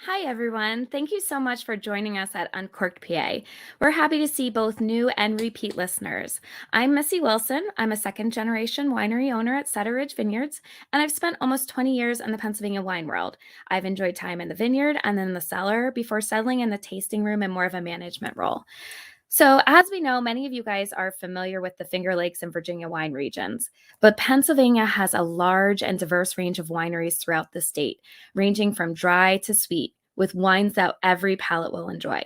Hi, everyone. Thank you so much for joining us at Uncorked PA. We're happy to see both new and repeat listeners. I'm Missy Wilson. I'm a second generation winery owner at Sutter Ridge Vineyards, and I've spent almost 20 years in the Pennsylvania wine world. I've enjoyed time in the vineyard and then the cellar before settling in the tasting room in more of a management role. So, as we know, many of you guys are familiar with the Finger Lakes and Virginia wine regions, but Pennsylvania has a large and diverse range of wineries throughout the state, ranging from dry to sweet, with wines that every palate will enjoy.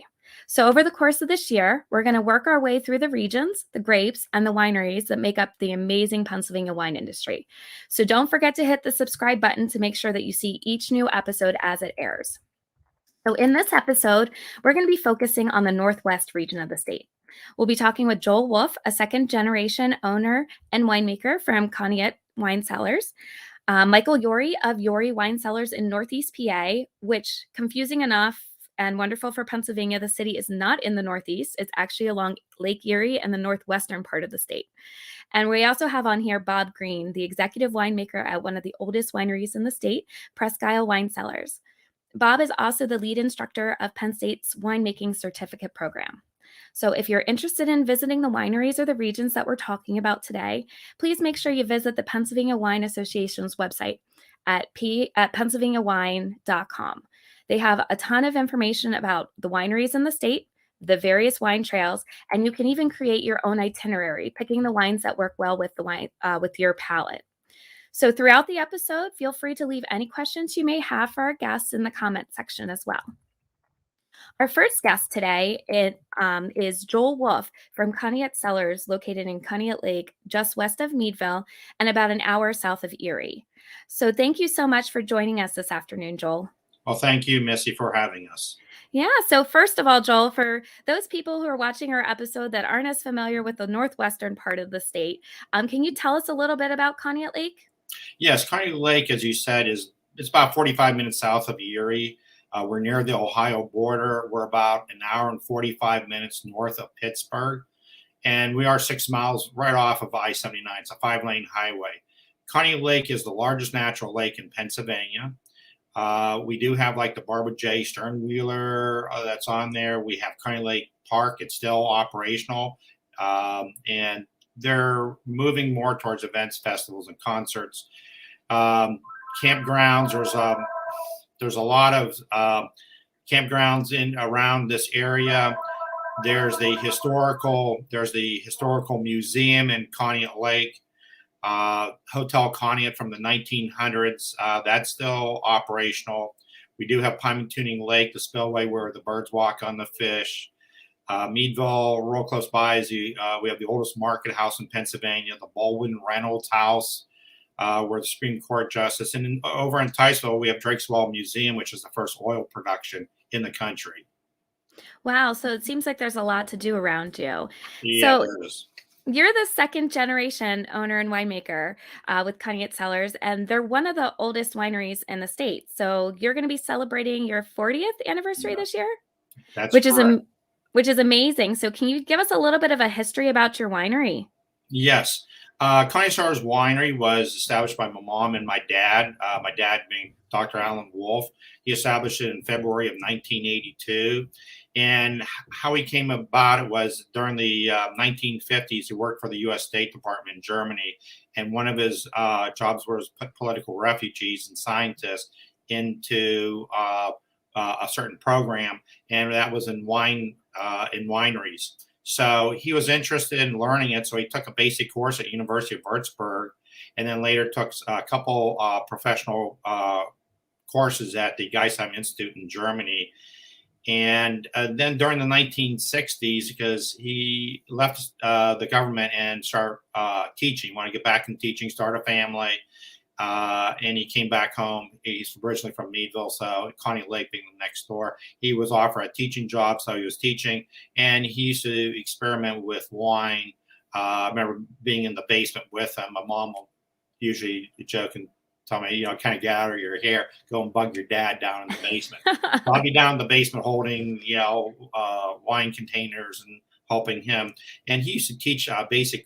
So, over the course of this year, we're going to work our way through the regions, the grapes, and the wineries that make up the amazing Pennsylvania wine industry. So, don't forget to hit the subscribe button to make sure that you see each new episode as it airs. So, in this episode, we're going to be focusing on the Northwest region of the state. We'll be talking with Joel Wolf, a second generation owner and winemaker from Conneaut Wine Cellars, Michael Yori of Yori Wine Cellars in Northeast PA, which, confusing enough and wonderful for Pennsylvania, the city is not in the Northeast. It's actually along Lake Erie and the northwestern part of the state. And we also have on here Bob Green, the executive winemaker at one of the oldest wineries in the state, Presque Isle Wine Cellars. Bob is also the lead instructor of Penn State's winemaking certificate program. So if you're interested in visiting the wineries or the regions that we're talking about today, please make sure you visit the Pennsylvania Wine Association's website at pennsylvaniawine.com. They have a ton of information about the wineries in the state, the various wine trails, and you can even create your own itinerary, picking the wines that work well with the wine with your palate. So throughout the episode, feel free to leave any questions you may have for our guests in the comment section as well. Our first guest today is Joel Wolf from Conneaut Cellars, located in Cognac Lake, just west of Meadville and about an hour south of Erie. So thank you so much for joining us this afternoon, Joel. Well, thank you, Missy, for having us. Yeah, so first of all, Joel, for those people who are watching our episode that aren't as familiar with the northwestern part of the state, can you tell us a little bit about Cognac Lake? Yes, Cognac Lake, as you said, it's about 45 minutes south of Yuri. We're near the Ohio border. We're about an hour and 45 minutes north of Pittsburgh, and we are 6 miles right off of I-79. It's a 5-lane highway. Cognac Lake is the largest natural lake in Pennsylvania. We do have like the Barbara J. Sternwheeler that's on there. We have Cognac Lake Park. It's still operational, and they're moving more towards events, festivals, and concerts. Campgrounds. There's a lot of campgrounds in around this area. There's the historical museum in Conneaut Lake. Hotel Conneaut from the 1900s. That's still operational. We do have Pine Tuning Lake, the spillway where the birds walk on the fish. Meadville, real close by, we have the oldest market house in Pennsylvania, the Baldwin Reynolds House, where the Supreme Court Justice. And over in Ticeville, we have Drakeswell Museum, which is the first oil production in the country. Wow, so it seems like there's a lot to do around you. Yeah, So there is. you're the second generation owner and winemaker with Conneaut Cellars, and they're one of the oldest wineries in the state. So you're going to be celebrating your 40th anniversary this year, That's which is correct. which is amazing. So can you give us a little bit of a history about your winery? Yes. Conneaut Cellars Winery was established by my mom and my dad. My dad being Dr. Alan Wolf. He established it in February of 1982. And how he came about it was during the 1950s, he worked for the U.S. State Department in Germany. And one of his jobs was put political refugees and scientists into a certain program. And that was in wineries. So he was interested in learning it. So he took a basic course at University of Würzburg, and then later took a couple professional courses at the Geisheim Institute in Germany. And then during the 1960s, because he left the government and started teaching, wanted to get back into teaching, start a family. And he came back home. He's originally from Meadville, so Conneaut Lake being next door. He was offered a teaching job, so he was teaching, and he used to experiment with wine. I remember being in the basement with him. My mom will usually joke and tell me, kind of get out of your hair, go and bug your dad down in the basement. So I'll be down in the basement holding, wine containers and helping him. And he used to teach winemaking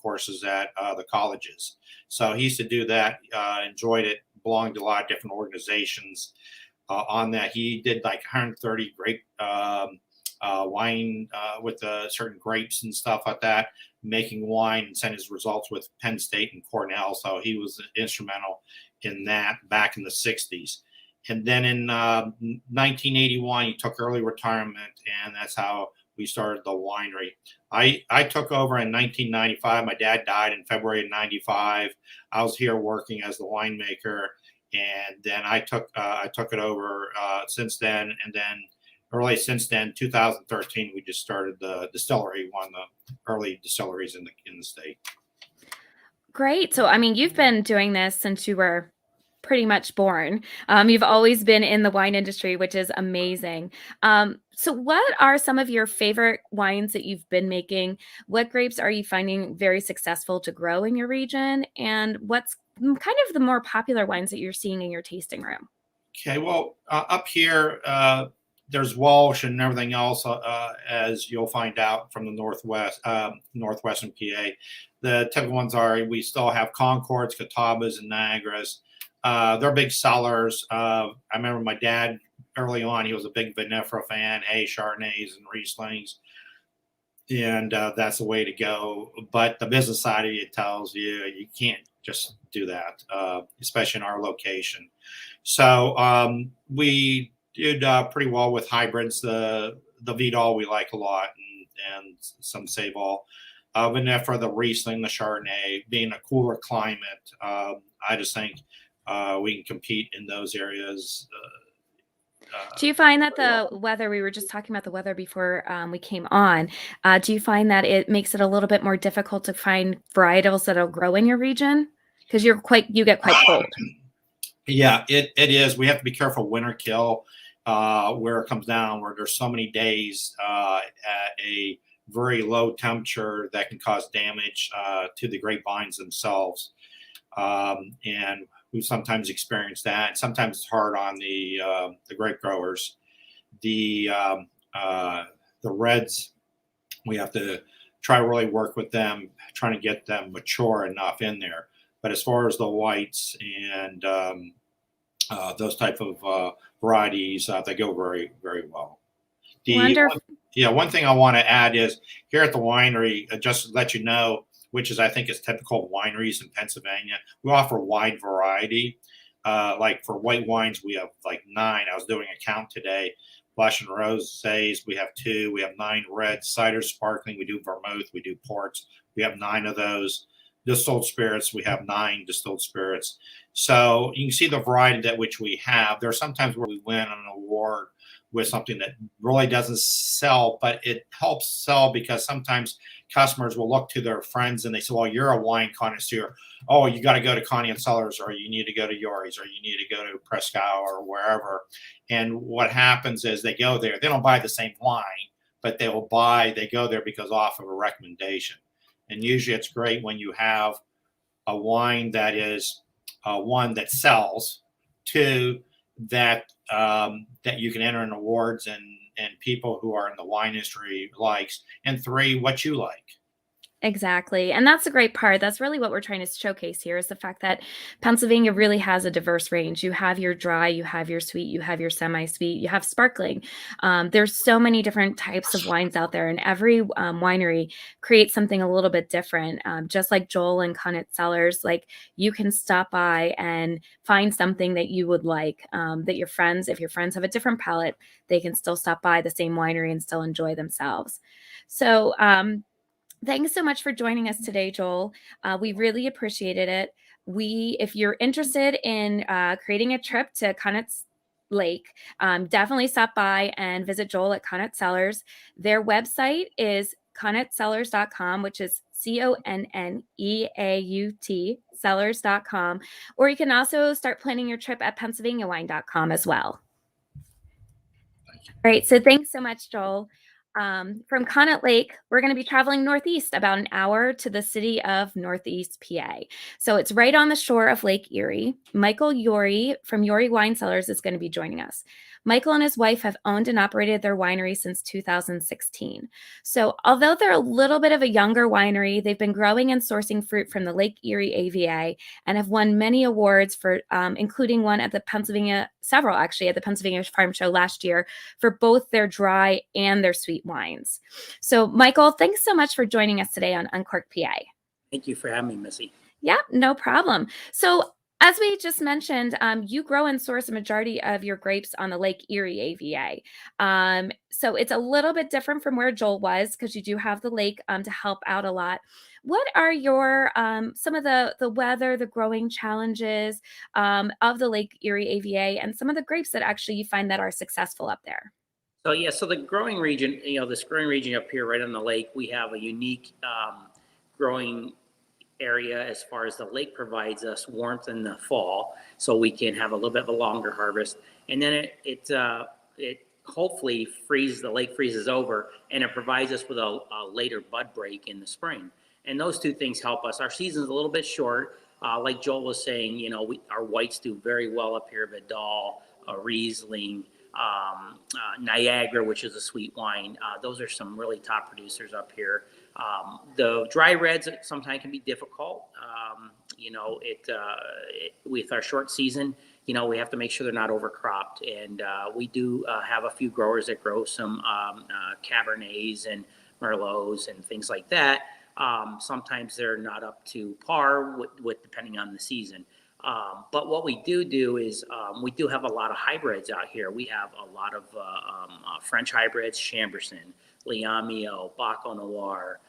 courses at the colleges. So he used to do that, enjoyed it, belonged to a lot of different organizations on that. He did like 130 grape wine with certain grapes and stuff like that, making wine, and sent his results with Penn State and Cornell. So he was instrumental in that back in the 60s. And then in 1981, he took early retirement, and that's how we started the winery. I took over in 1995. My dad died in February of 95. I was here working as the winemaker, and then I took it over since then. And then since then, 2013, we just started the distillery, one of the early distilleries in the state. Great. So, I mean, you've been doing this since you were pretty much born. You've always been in the wine industry, which is amazing. So what are some of your favorite wines that you've been making? What grapes are you finding very successful to grow in your region? And what's kind of the more popular wines that you're seeing in your tasting room? Okay, well, up here, there's Walsh and everything else, as you'll find out from the northwestern PA. The typical ones are, we still have Concords, Catawbas, and Niagaras. They're big sellers. I remember my dad early on, he was a big vinifera fan, Chardonnays and Rieslings. And that's the way to go. But the business side of it tells you you can't just do that, especially in our location. So we did pretty well with hybrids. The Vidal we like a lot, and some Seyval. Vinifera, the Riesling, the Chardonnay, being a cooler climate, I just think we can compete in those areas. Do you find that the weather, we were just talking about the weather before we came on, do you find that it makes it a little bit more difficult to find varietals that'll grow in your region? Because you get quite cold. Yeah, it is. We have to be careful winter kill where it comes down, where there's so many days at a very low temperature that can cause damage to the grapevines themselves. And we sometimes experience that. Sometimes it's hard on the grape growers. The reds, we have to try to really work with them, trying to get them mature enough in there. But as far as the whites and those type of varieties, they go very, very well. Wonderful. One thing I want to add is here at the winery, just to let you know, which is I think is typical of wineries in Pennsylvania, we offer wide variety. Like for white wines, we have like 9. I was doing a count today. Blush and rosés, we have 2. We have 9 reds, cider, sparkling. We do vermouth. We do ports. We have 9 of those. Distilled spirits, we have 9 distilled spirits. So you can see the variety that which we have. There are sometimes where we win an award with something that really doesn't sell, but it helps sell because sometimes customers will look to their friends and they say, well, you're a wine connoisseur. Oh, you got to go to Cognac Cellars, or you need to go to Yori's, or you need to go to Presque Isle or wherever. And what happens is they go there. They don't buy the same wine, but they go there because off of a recommendation. And usually it's great when you have a wine that is one that sells, 2 that you can enter in awards and people who are in the wine industry likes, and 3 what you like. Exactly. And that's a great part. That's really what we're trying to showcase here, is the fact that Pennsylvania really has a diverse range. You have your dry, you have your sweet, you have your semi-sweet, you have sparkling. There's so many different types of wines out there, and every winery creates something a little bit different. Just like Joal and Cognac Cellars, like you can stop by and find something that you would like, that if your friends have a different palate, they can still stop by the same winery and still enjoy themselves. So, thanks so much for joining us today, Joel. We really appreciated it. If you're interested in creating a trip to Cognac Lake, definitely stop by and visit Joel at Cognac Cellars. Their website is CognacCellars.com, which is CONNEAUT Cellars.com. Or you can also start planning your trip at PennsylvaniaWine.com as well. All right, so thanks so much, Joel. From Conneaut Lake, we're going to be traveling northeast about an hour to the city of Northeast PA. So it's right on the shore of Lake Erie. Michael Yori from Yori Wine Cellars is going to be joining us. Michael and his wife have owned and operated their winery since 2016. So although they're a little bit of a younger winery, they've been growing and sourcing fruit from the Lake Erie AVA and have won many awards for, including one at the several actually at the Pennsylvania Farm Show last year for both their dry and their sweet wines. So Michael, thanks so much for joining us today on Uncorked PA. Thank you for having me, Missy. Yeah, no problem. So as we just mentioned, you grow and source a majority of your grapes on the Lake Erie AVA. So it's a little bit different from where Joel was because you do have the lake to help out a lot. What are your some of the weather, the growing challenges of the Lake Erie AVA, and some of the grapes that actually you find that are successful up there? So the growing region, this growing region up here right on the lake, we have a unique growing area as far as the lake provides us warmth in the fall, so we can have a little bit of a longer harvest, and then it hopefully the lake freezes over, and it provides us with a later bud break in the spring, and those two things help us. Our season's a little bit short, like Joel was saying. Our whites do very well up here: Vidal, Riesling, Niagara, which is a sweet wine. Those are some really top producers up here. The dry reds sometimes can be difficult. With our short season, we have to make sure they're not overcropped. And we do have a few growers that grow some Cabernets and Merlots and things like that. Sometimes they're not up to par with depending on the season. But what we do is we do have a lot of hybrids out here. We have a lot of French hybrids: Chamberson, Liamio, Baco Noir,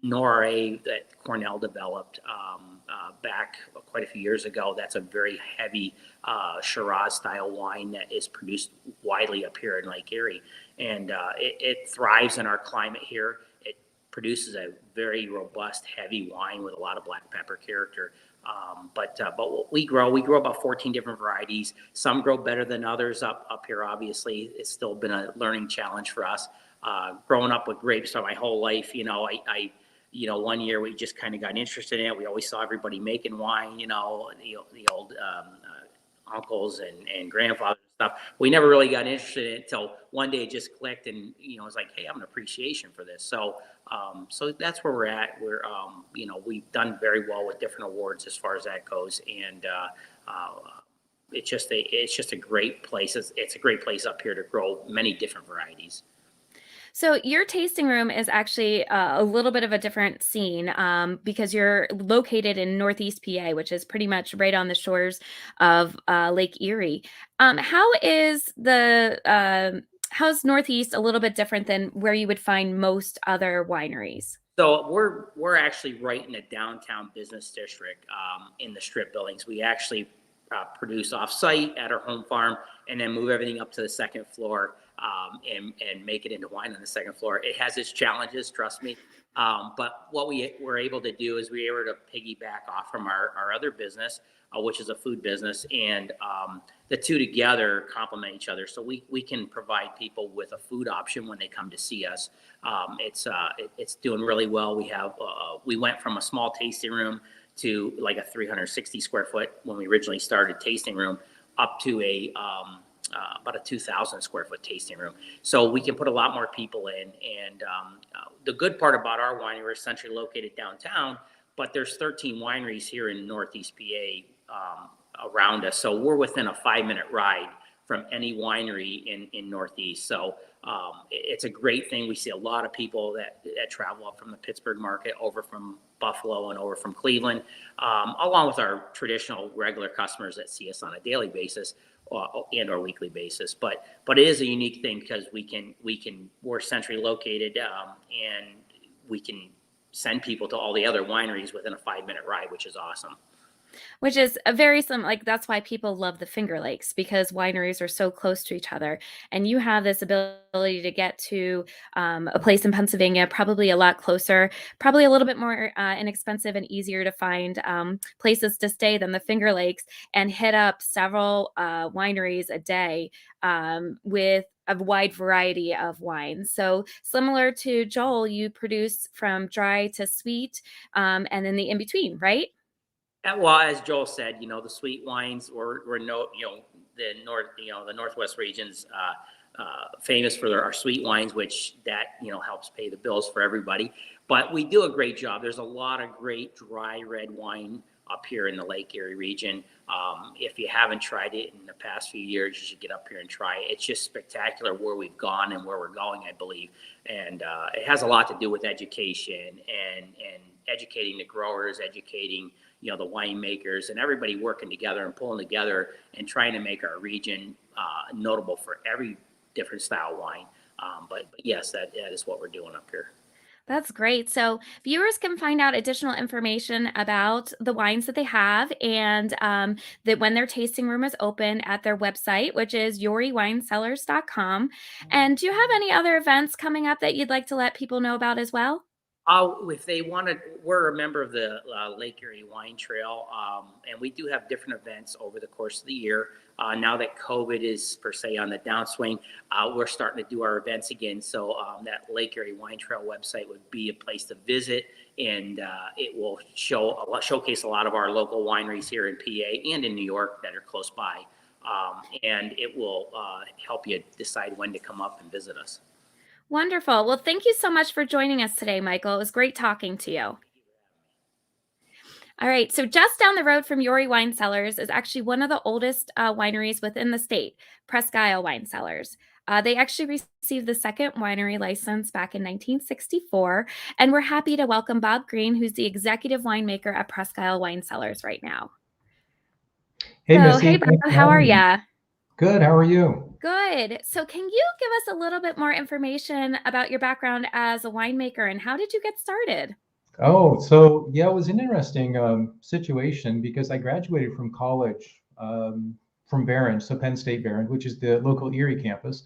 Noire that Cornell developed back quite a few years ago. That's a very heavy Shiraz style wine that is produced widely up here in Lake Erie, and it thrives in our climate here. It produces a very robust, heavy wine with a lot of black pepper character. But what we grow about 14 different varieties. Some grow better than others up here. Obviously, it's still been a learning challenge for us. Growing up with grapes for my whole life, I one year we just kind of got interested in it. We always saw everybody making wine, the old uncles and grandfathers and stuff. We never really got interested in it until one day it just clicked, and it was like, hey, I have an appreciation for this. So that's where we're at. We've done very well with different awards as far as that goes, and it's just a great place. It's a great place up here to grow many different varieties. So your tasting room is actually a little bit of a different scene because you're located in Northeast PA, which is pretty much right on the shores of Lake Erie. How's Northeast a little bit different than where you would find most other wineries? So we're actually right in the downtown business district in the strip buildings. We actually produce off-site at our home farm and then move everything up to the second floor and make it into wine on the second floor. It has its challenges, trust me. But what we were able to do is we were able to piggyback off from our other business, which is a food business, and the two together complement each other. So we can provide people with a food option when they come to see us. It's doing really well. We went from a small tasting room to like a 360 square foot when we originally started tasting room, up to about a 2,000 square foot tasting room. So we can put a lot more people in. And the good part about our winery, we're essentially located downtown, but there's 13 wineries here in Northeast PA around us. So we're within a 5-minute ride from any winery in Northeast. So it's a great thing. We see a lot of people that travel up from the Pittsburgh market, over from Buffalo and over from Cleveland, along with our traditional regular customers that see us on a daily basis and or weekly basis. But it is a unique thing because we're centrally located and we can send people to all the other wineries within a 5-minute ride, which is awesome. Which is a very similar, like that's why people love the Finger Lakes, because wineries are so close to each other. And you have this ability to get to a place in Pennsylvania, probably a lot closer, probably a little bit more inexpensive and easier to find places to stay than the Finger Lakes, and hit up several wineries a day with a wide variety of wines. So similar to Joel, you produce from dry to sweet, and then the in between, right? Well, as Joel said, the sweet wines were no, the Northwest region's famous for our sweet wines, which that helps pay the bills for everybody. But we do a great job. There's a lot of great dry red wine up here in the Lake Erie region. If you haven't tried it in the past few years, you should get up here and try it. It's just spectacular where we've gone and where we're going, I believe. And it has a lot to do with education and educating the growers, educating the winemakers, and everybody working together and pulling together and trying to make our region notable for every different style wine. But yes, that is what we're doing up here. That's great. So viewers can find out additional information about the wines that they have, and that when their tasting room is open at their website, which is YoriWineCellars.com. And do you have any other events coming up that you'd like to let people know about as well? If they want to, we're a member of the Lake Erie Wine Trail, and we do have different events over the course of the year. Now that COVID is per se on the downswing, we're starting to do our events again. So that Lake Erie Wine Trail website would be a place to visit, and it will showcase a lot of our local wineries here in PA and in New York that are close by, and it will help you decide when to come up and visit us. Wonderful. Well, thank you so much for joining us today, Michael. It was great talking to you. All right, so just down the road from Yori Wine Cellars is actually one of the oldest wineries within the state, Presque Isle Wine Cellars. They actually received the second winery license back in 1964, and we're happy to welcome Bob Green, who's the executive winemaker at Presque Isle Wine Cellars right now. Hey, So, Missy. hey, Bob, how are you? Good. How are you? Good. So can you give us a little bit more information about your background as a winemaker and how did you get started? Oh, so yeah, it was an interesting situation because I graduated from college from Barron, so Penn State Barron, which is the local Erie campus,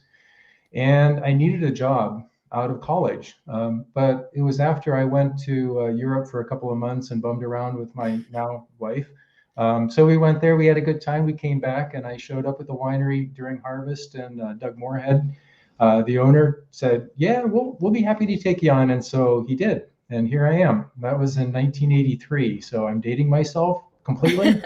and I needed a job out of college. But it was after I went to Europe for a couple of months and bummed around with my now wife. So we went there, we had a good time, we came back, and I showed up at the winery during harvest, and Doug Moorhead, the owner, said, yeah, we'll be happy to take you on. And so he did. And here I am. That was in 1983. So I'm dating myself completely.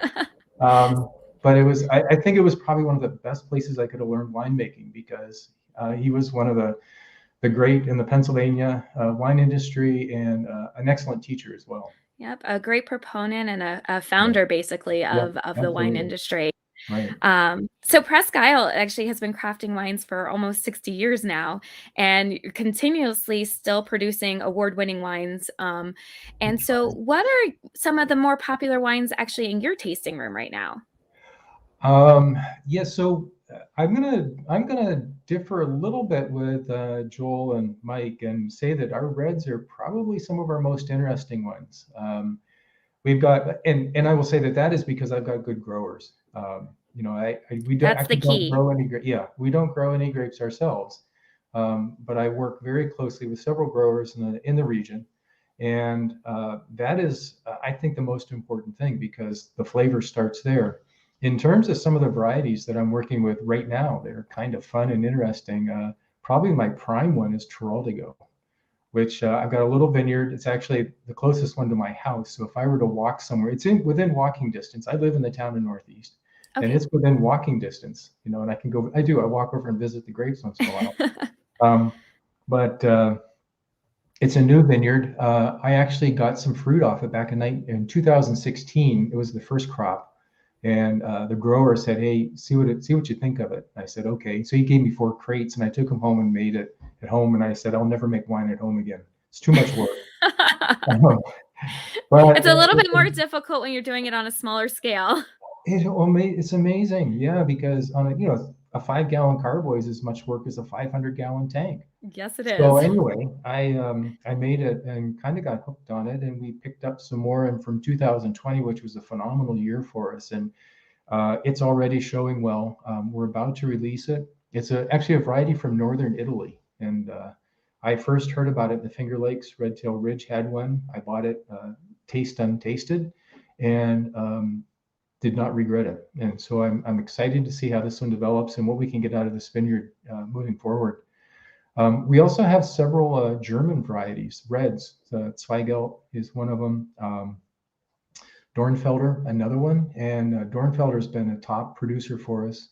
But I think it was probably one of the best places I could have learned winemaking because he was one of the great in the Pennsylvania wine industry and an excellent teacher as well. Yep, a great proponent and a founder basically of the wine industry. Right. So Presque Isle actually has been crafting wines for almost 60 years now and continuously still producing award-winning wines. And so what are some of the more popular wines actually in your tasting room right now? Yeah, so I'm gonna differ a little bit with Joel and Mike and say that our reds are probably some of our most interesting ones. We've got, and I will say that is because I've got good growers. We don't That's the key. grow any we don't grow any grapes ourselves, but I work very closely with several growers in the region, and that is I think the most important thing because the flavor starts there. In terms of some of the varieties that I'm working with right now, they're kind of fun and interesting. Probably my prime one is Tiraldigo, which I've got a little vineyard. It's actually the closest one to my house. So if I were to walk somewhere, it's within walking distance. I live in the town in Northeast, and it's within walking distance, and I can go, I walk over and visit the grapes once in a while. But it's a new vineyard. I actually got some fruit off it back in 2016. It was the first crop. And the grower said, "Hey, see what you think of it." I said, "Okay." So he gave me 4 crates, and I took them home and made it at home. And I said, "I'll never make wine at home again. It's too much work." But it's a little bit more difficult when you're doing it on a smaller scale. It's amazing, yeah, because on a 5-gallon carboy is as much work as a 500-gallon tank. Yes, it is. So anyway, I made it and kind of got hooked on it, and we picked up some more. And from 2020, which was a phenomenal year for us, and it's already showing well. We're about to release it. It's actually a variety from northern Italy, and I first heard about it in the Finger Lakes. Red Tail Ridge had one. I bought it taste untasted, and did not regret it. And so I'm excited to see how this one develops and what we can get out of this vineyard moving forward. We also have several German varieties, reds. Zweigelt is one of them. Dornfelder, another one. And Dornfelder has been a top producer for us.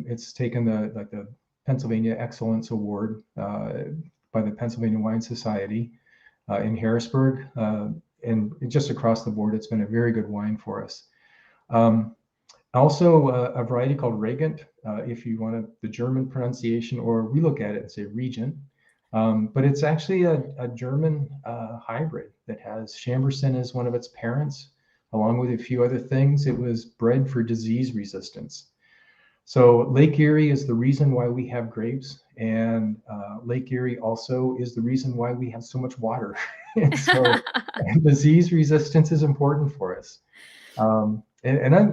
It's taken the Pennsylvania Excellence Award by the Pennsylvania Wine Society in Harrisburg. And just across the board, it's been a very good wine for us. Also, a variety called Regent, if you want the German pronunciation, or we look at it and say Regent. But it's actually a German hybrid that has Chambourcin as one of its parents, along with a few other things. It was bred for disease resistance. So Lake Erie is the reason why we have grapes, and Lake Erie also is the reason why we have so much water. And so disease resistance is important for us. And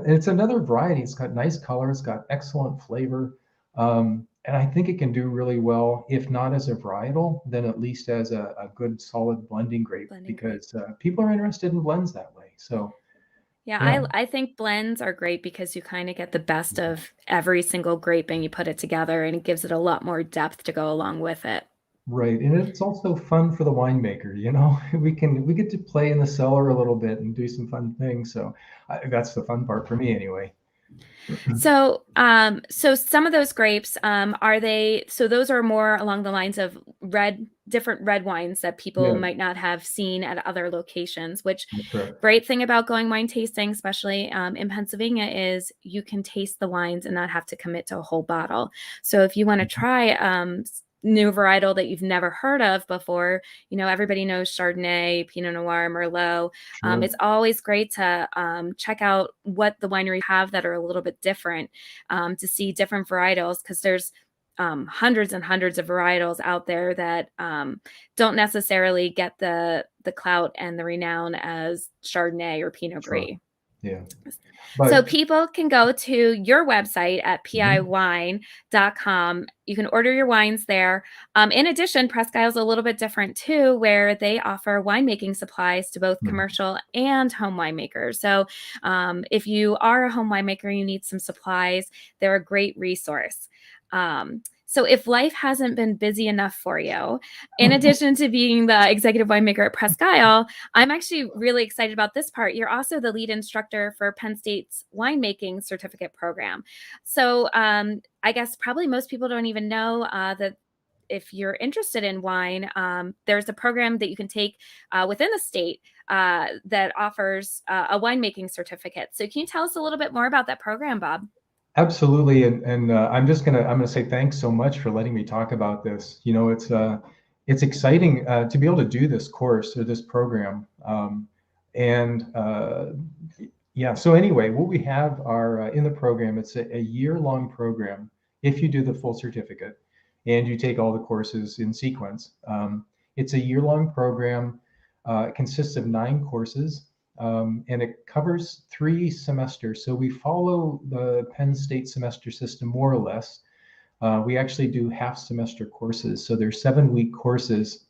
it's another variety. It's got nice color. It's got excellent flavor. And I think it can do really well, if not as a varietal, then at least as a good solid blending grape, because people are interested in blends that way. So yeah. I think blends are great because you kind of get the best of every single grape and you put it together, and it gives it a lot more depth to go along with it. Right. And it's also fun for the winemaker. We get to play in the cellar a little bit and do some fun things. So that's the fun part for me anyway. So some of those grapes, so those are more along the lines of different red wines that people might not have seen at other locations, which great thing about going wine tasting, especially in Pennsylvania, is you can taste the wines and not have to commit to a whole bottle. So if you want to try new varietal that you've never heard of before, everybody knows Chardonnay, Pinot Noir, Merlot. It's always great to check out what the wineries have that are a little bit different, to see different varietals, because there's hundreds and hundreds of varietals out there that don't necessarily get the clout and the renown as Chardonnay or Pinot Gris. Yeah. So people can go to your website at piwine.com. You can order your wines there. In addition, Presque Isle is a little bit different too, where they offer winemaking supplies to both commercial and home winemakers. So if you are a home winemaker, you need some supplies, they're a great resource. So if life hasn't been busy enough for you, in addition to being the executive winemaker at Presque Isle, I'm actually really excited about this part. You're also the lead instructor for Penn State's winemaking certificate program. So I guess probably most people don't even know that if you're interested in wine, there's a program that you can take within the state that offers a winemaking certificate. So can you tell us a little bit more about that program, Bob? Absolutely, and I'm gonna say thanks so much for letting me talk about this. It's exciting to be able to do this course or this program, So anyway, what we have are in the program. It's a year-long program if you do the full certificate, and you take all the courses in sequence. It's a year-long program. It consists of 9 courses. And it covers 3 semesters. So we follow the Penn State semester system more or less. We actually do half semester courses. So they're 7-week courses,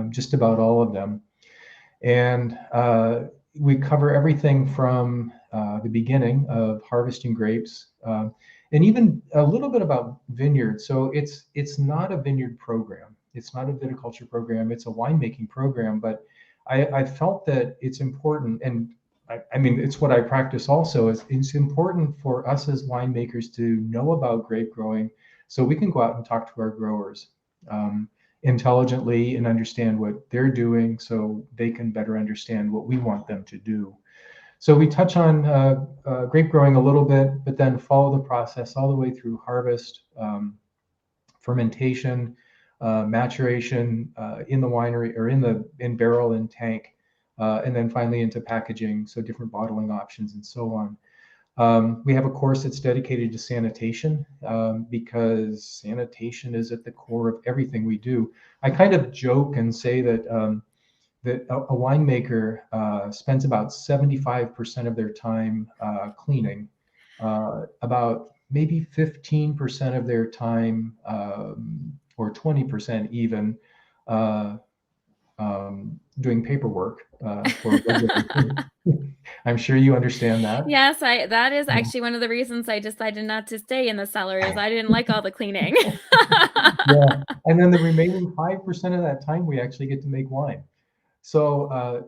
just about all of them. And we cover everything from the beginning of harvesting grapes, and even a little bit about vineyards. So it's not a vineyard program. It's not a viticulture program. It's a winemaking program, but I felt that it's important, and I mean, it's what I practice also, is it's important for us as winemakers to know about grape growing so we can go out and talk to our growers intelligently and understand what they're doing so they can better understand what we want them to do. So we touch on grape growing a little bit, but then follow the process all the way through harvest, fermentation, maturation in the winery or in barrel and tank, and then finally into packaging, so different bottling options and so on. We have a course that's dedicated to sanitation because sanitation is at the core of everything we do. I kind of joke and say that a winemaker spends about 75% of their time cleaning, about maybe 15% of their time or 20% even doing paperwork for regulation. I'm sure you understand that. Yes, that is actually one of the reasons I decided not to stay in the cellar is I didn't like all the cleaning. Yeah, and then the remaining 5% of that time, we actually get to make wine. So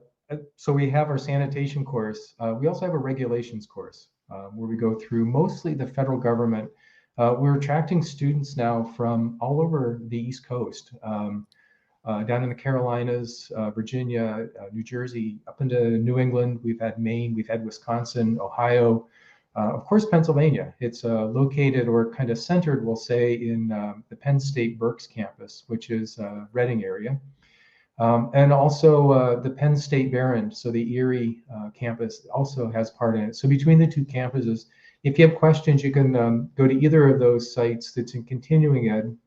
we have our sanitation course. We also have a regulations course where we go through mostly the federal government. We're attracting students now from all over the East Coast, down in the Carolinas, Virginia, New Jersey, up into New England. We've had Maine, we've had Wisconsin, Ohio, of course, Pennsylvania. It's located or kind of centered, we'll say, in the Penn State Berks campus, which is Reading area. And also the Penn State Barron, so the Erie campus also has part in it. So between the two campuses, if you have questions, you can go to either of those sites that's in continuing ed.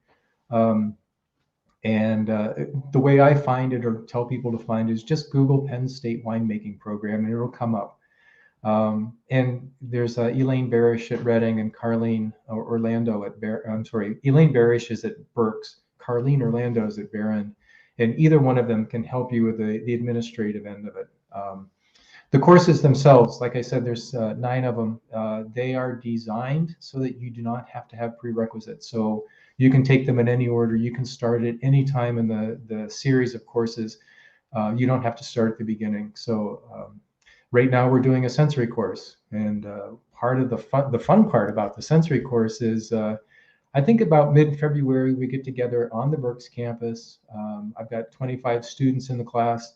The way I find it or tell people to find it is just Google Penn State winemaking program and it'll come up. And there's Elaine Barish at Reading and Carlene Orlando at Elaine Barish is at Berks, Carlene Orlando is at Barron. And either one of them can help you with the administrative end of it. The courses themselves, like I said, there's 9 of them. They are designed so that you do not have to have prerequisites. So you can take them in any order. You can start at any time in the series of courses. You don't have to start at the beginning. So right now we're doing a sensory course. And part of the fun part about the sensory course is I think about mid-February, we get together on the Berks campus. I've got 25 students in the class.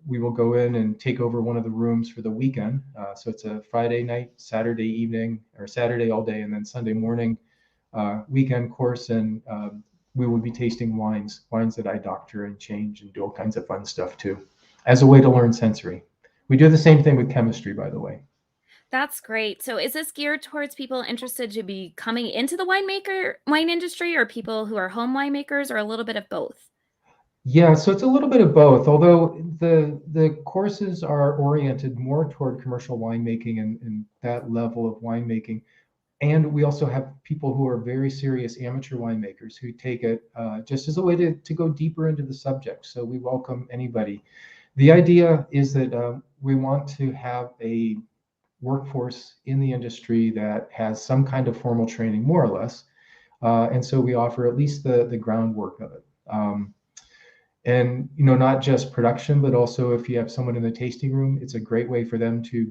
We will go in and take over one of the rooms for the weekend. So it's a Friday night, Saturday evening, or Saturday all day, and then Sunday morning weekend course. And we will be tasting wines that I doctor and change and do all kinds of fun stuff too, as a way to learn sensory. We do the same thing with chemistry, by the way. That's great. So is this geared towards people interested to be coming into the wine industry or people who are home winemakers or a little bit of both? Yeah, so it's a little bit of both, although the courses are oriented more toward commercial winemaking and that level of winemaking. And we also have people who are very serious amateur winemakers who take it just as a way to go deeper into the subject. So we welcome anybody. The idea is that we want to have a workforce in the industry that has some kind of formal training, more or less. And so we offer at least the groundwork of it. And not just production, but also if you have someone in the tasting room, it's a great way for them to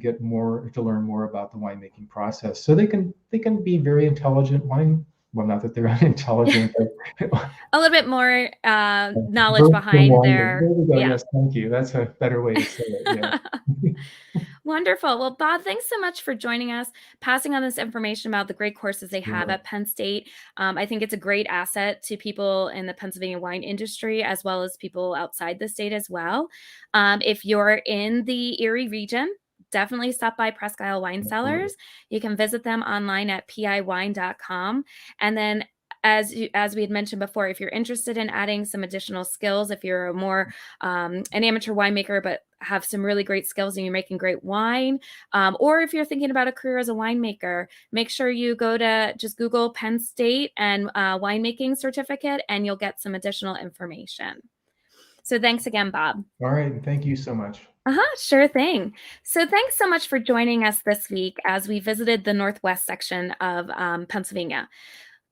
learn more about the winemaking process. So they can be very intelligent well, not that they're unintelligent, but a little bit more knowledge behind their. There we go. Yeah. Yes, thank you. That's a better way to say it. Yeah. Wonderful. Well, Bob, thanks so much for joining us, passing on this information about the great courses they have at Penn State. I think it's a great asset to people in the Pennsylvania wine industry, as well as people outside the state as well. If you're in the Erie region, definitely stop by Presque Isle Wine Cellars. You can visit them online at piwine.com. And then as we had mentioned before, if you're interested in adding some additional skills, if you're a more an amateur winemaker, but have some really great skills and you're making great wine, or if you're thinking about a career as a winemaker, make sure you go to just Google Penn State and winemaking certificate, and you'll get some additional information. So thanks again, Bob. All right. Thank you so much. Sure thing. So thanks so much for joining us this week as we visited the Northwest section of Pennsylvania.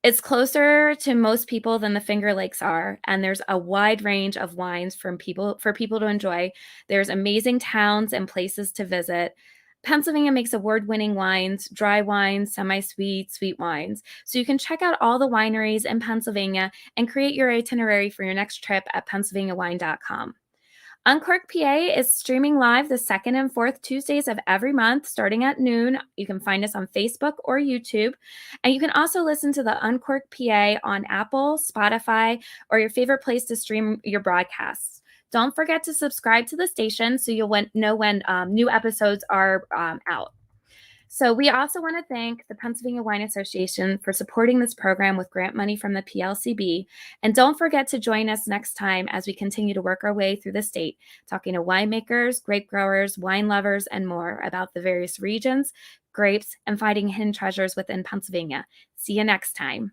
It's closer to most people than the Finger Lakes are, and there's a wide range of wines for people to enjoy. There's amazing towns and places to visit. Pennsylvania makes award-winning wines, dry wines, semi-sweet, sweet wines. So you can check out all the wineries in Pennsylvania and create your itinerary for your next trip at PennsylvaniaWine.com. Uncorked PA is streaming live the 2nd and 4th Tuesdays of every month, starting at noon. You can find us on Facebook or YouTube. And you can also listen to the Uncorked PA on Apple, Spotify, or your favorite place to stream your broadcasts. Don't forget to subscribe to the station so you'll know when new episodes are out. So we also want to thank the Pennsylvania Wine Association for supporting this program with grant money from the PLCB. And don't forget to join us next time as we continue to work our way through the state, talking to winemakers, grape growers, wine lovers, and more about the various regions, grapes, and finding hidden treasures within Pennsylvania. See you next time.